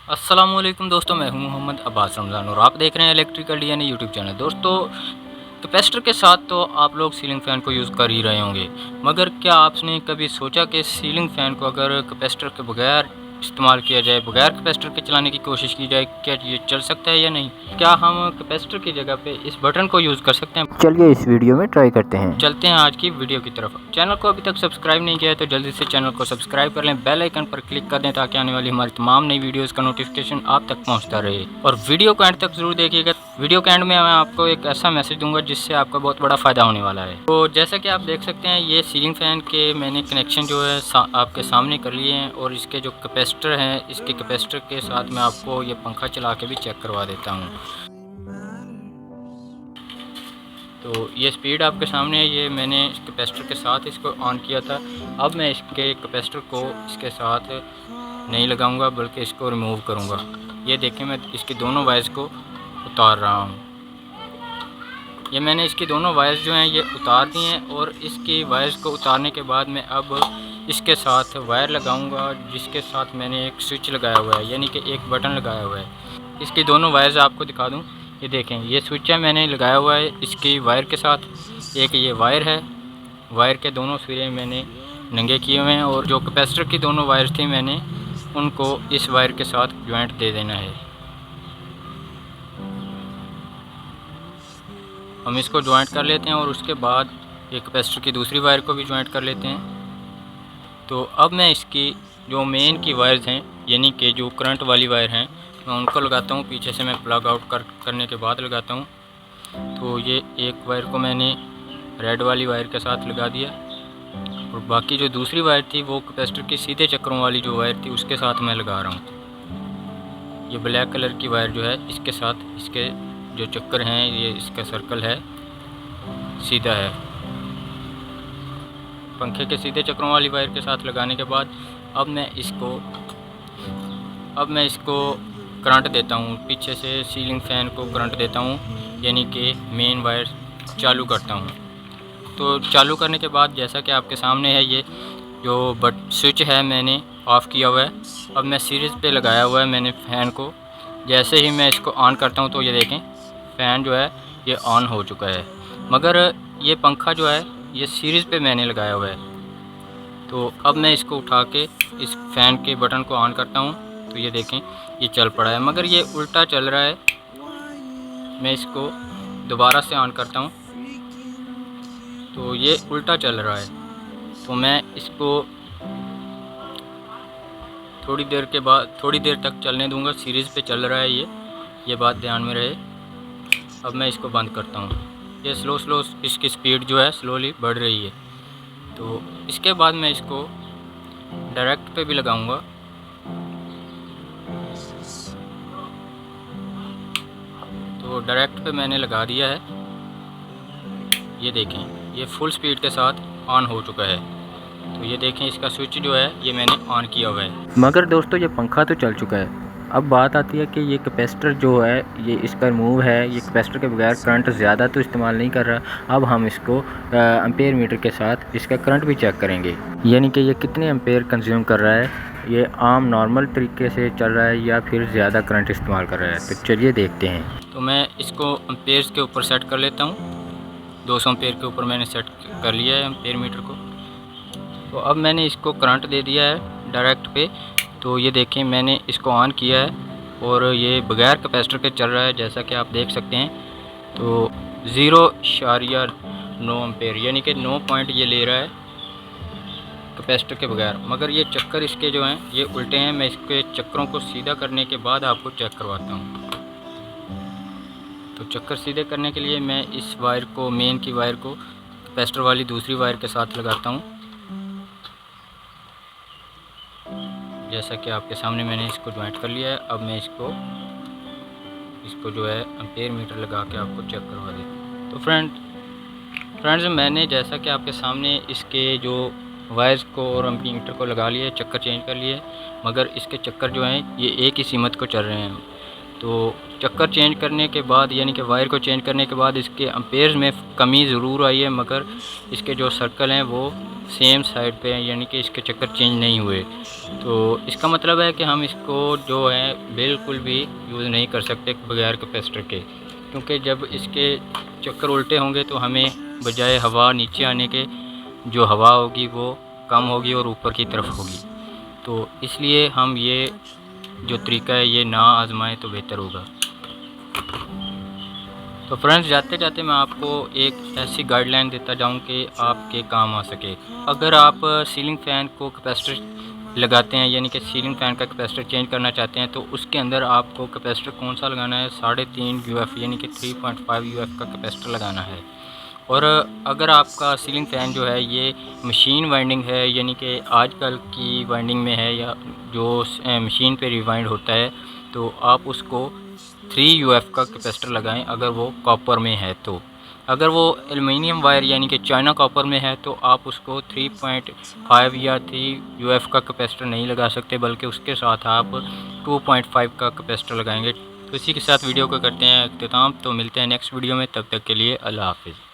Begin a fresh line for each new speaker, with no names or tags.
अस्सलामुअलैकुम दोस्तों, मैं हूं मोहम्मद अब्बास रमज़ान और आप देख रहे हैं इलेक्ट्रिकल डीएनए यूट्यूब चैनल। दोस्तों, कैपेसिटर के साथ तो आप लोग सीलिंग फ़ैन को यूज़ कर ही रहे होंगे, मगर क्या आपने कभी सोचा कि सीलिंग फ़ैन को अगर कैपेसिटर के बगैर इस्तेमाल किया जाए, बगैर कैपेसिटर के चलाने की कोशिश की जाए, क्या ये चल सकता है या नहीं? क्या हम कैपेसिटर की जगह पे इस बटन को यूज़ कर सकते हैं? चलिए इस वीडियो में ट्राई करते हैं। चलते हैं आज की वीडियो की तरफ। चैनल को अभी तक सब्सक्राइब नहीं किया है तो जल्दी से चैनल को सब्सक्राइब कर लें, बेल आइकन पर क्लिक कर दें ताकि आने वाली हमारी तमाम नई वीडियोस का नोटिफिकेशन आप तक पहुंचता रहे। और वीडियो को एंड तक जरूर देखिएगा। वीडियो के एंड में मैं आपको एक ऐसा मैसेज दूंगा जिससे आपका बहुत बड़ा फ़ायदा होने वाला है। तो जैसा कि आप देख सकते हैं, ये सीलिंग फ़ैन के मैंने कनेक्शन जो है आपके सामने कर लिए हैं और इसके जो कैपेसिटर हैं, इसके कैपेसिटर के साथ मैं आपको ये पंखा चला के भी चेक करवा देता हूँ। तो ये स्पीड आपके सामने है। ये मैंने इस कैपेसिटर के साथ इसको ऑन किया था। अब मैं इसके कैपेसिटर को इसके साथ नहीं लगाऊंगा बल्कि इसको रिमूव करूंगा। ये देखें, मैं इसकी दोनों वायर्स को उतार रहा हूं। ये मैंने इसकी दोनों वायर्स जो हैं ये उतार दी हैं और इसकी वायर्स को उतारने के बाद मैं अब इसके साथ वायर लगाऊंगा जिसके साथ मैंने एक स्विच लगाया हुआ है, यानी कि एक बटन लगाया हुआ है। इसकी दोनों वायर्स आपको दिखा दूं। ये देखें, ये स्विच है मैंने लगाया हुआ है इसकी वायर के साथ। एक ये वायर है, वायर के दोनों सिरे मैंने नंगे किए हुए हैं और जो कैपेसिटर की दोनों वायर्स थी मैंने उनको इस वायर के साथ ज्वाइंट दे देना है। हम इसको ज्वाइंट कर लेते हैं और उसके बाद एक कैपेसिटर की दूसरी वायर को भी ज्वाइंट कर लेते हैं। तो अब मैं इसकी जो मेन की वायर्स हैं, यानी कि जो करंट वाली वायर हैं, मैं उनको लगाता हूँ। पीछे से मैं प्लग आउट करने के बाद लगाता हूँ। तो ये एक वायर को मैंने रेड वाली वायर के साथ लगा दिया और बाकी जो दूसरी वायर थी वो कैपेसिटर की सीधे चक्रों वाली जो वायर थी उसके साथ मैं लगा रहा हूँ। ये ब्लैक कलर की वायर जो है इसके साथ इसके जो चक्कर हैं, ये इसका सर्कल है, सीधा है। पंखे के सीधे चक्रों वाली वायर के साथ लगाने के बाद अब मैं इसको करंट देता हूँ। पीछे से सीलिंग फ़ैन को करंट देता हूँ, यानी कि मेन वायर चालू करता हूँ। तो चालू करने के बाद जैसा कि आपके सामने है, ये जो स्विच है मैंने ऑफ़ किया हुआ है। अब मैं सीरीज़ पे लगाया हुआ है मैंने फ़ैन को। जैसे ही मैं इसको ऑन करता हूँ तो ये देखें, फ़ैन जो है ये ऑन हो चुका है, मगर ये पंखा जो है ये सीरीज़ पे मैंने लगाया हुआ है। तो अब मैं इसको उठा के इस फ़ैन के बटन को ऑन करता हूँ तो ये देखें ये चल पड़ा है, मगर ये उल्टा चल रहा है। मैं इसको दोबारा से ऑन करता हूँ तो ये उल्टा चल रहा है। तो मैं इसको थोड़ी देर तक चलने दूंगा। सीरीज़ पे चल रहा है ये बात ध्यान में रहे। अब मैं इसको बंद करता हूँ। ये स्लो इसकी स्पीड जो है स्लोली बढ़ रही है। तो इसके बाद मैं इसको डायरेक्ट पे भी लगाऊंगा। तो डायरेक्ट पे मैंने लगा दिया है। ये देखें, ये फुल स्पीड के साथ ऑन हो चुका है। तो ये देखें, इसका स्विच जो है ये मैंने ऑन किया हुआ है। मगर दोस्तों, ये पंखा तो चल चुका है। अब बात आती है कि ये कैपेसिटर जो है ये इसका रिमूव है। ये कैपेसिटर के बगैर करंट ज़्यादा तो इस्तेमाल नहीं कर रहा। अब हम इसको एम्पेयर मीटर के साथ इसका करंट भी चेक करेंगे, यानी कि ये कितने एम्पेयर कंज्यूम कर रहा है, ये आम नॉर्मल तरीके से चल रहा है या फिर ज़्यादा करंट इस्तेमाल कर रहा है। तो चलिए देखते हैं। तो मैं इसको एम्पेयर्स के ऊपर सेट कर लेता हूँ। 200 एम्पेयर के ऊपर मैंने सेट कर लिया है एम्पेयर मीटर को। तो अब मैंने इसको करंट दे दिया है डायरेक्ट पे। तो ये देखें, मैंने इसको ऑन किया है और ये बगैर कैपेसिटर के चल रहा है, जैसा कि आप देख सकते हैं। तो 0.9 एम्पेयर, यानी कि 9 पॉइंट ये ले रहा है कैपेसिटर के बगैर। मगर ये चक्कर इसके जो हैं ये उल्टे हैं। मैं इसके चक्रों को सीधा करने के बाद आपको चेक करवाता हूँ। तो चक्कर सीधे करने के लिए मैं इस वायर को, मेन की वायर को कैपेसिटर वाली दूसरी वायर के साथ लगाता हूँ। जैसा कि आपके सामने मैंने इसको ज्वाइंट कर लिया है। अब मैं इसको जो है एम्पेयर मीटर लगा के आपको चेक करवा देता हूँ। तो फ्रेंड्स, मैंने जैसा कि आपके सामने इसके जो वायर्स को और एम्पेयर मीटर को लगा लिए, चक्कर चेंज कर लिए, मगर इसके चक्कर जो हैं ये एक ही सीमत को चल रहे हैं। तो चक्कर चेंज करने के बाद, यानी कि वायर को चेंज करने के बाद इसके एम्पेयर्स में कमी ज़रूर आई है, मगर इसके जो सर्कल हैं वो सेम साइड पे हैं, यानी कि इसके चक्कर चेंज नहीं हुए। तो इसका मतलब है कि हम इसको जो है बिल्कुल भी यूज़ नहीं कर सकते बगैर कैपेसिटर के, क्योंकि जब इसके चक्कर उल्टे होंगे तो हमें बजाय हवा नीचे आने के जो हवा होगी वो कम होगी और ऊपर की तरफ होगी। तो इसलिए हम ये जो तरीका है ये ना आजमाएं तो बेहतर होगा। तो फ्रेंड्स, जाते जाते मैं आपको एक ऐसी गाइडलाइन देता जाऊं कि आपके काम आ सके। अगर आप सीलिंग फ़ैन को कैपेसिटर लगाते हैं, यानी कि सीलिंग फ़ैन का कैपेसिटर चेंज करना चाहते हैं, तो उसके अंदर आपको कैपेसिटर कौन सा लगाना है, 3.5 UF यानी कि 3.5 UF का कैपेसिटर लगाना है। और अगर आपका सीलिंग फ़ैन जो है ये मशीन वाइंडिंग है, यानी कि आजकल की वाइंडिंग में है या जो मशीन पे रिवाइंड होता है, तो आप उसको 3 UF का कैपेसिटर लगाएं अगर वो कॉपर में है। तो अगर वो एलुमिनियम वायर यानी कि चाइना कॉपर में है तो आप उसको 3.5 या 3 UF का कैपेसिटर नहीं लगा सकते, बल्कि उसके साथ आप 2.5 का कैपेसिटर लगाएंगे। तो इसी के साथ वीडियो को करते हैं अख्ताम। तो मिलते हैं नेक्स्ट वीडियो में, तब तक के लिए अल्लाह हाफिज़।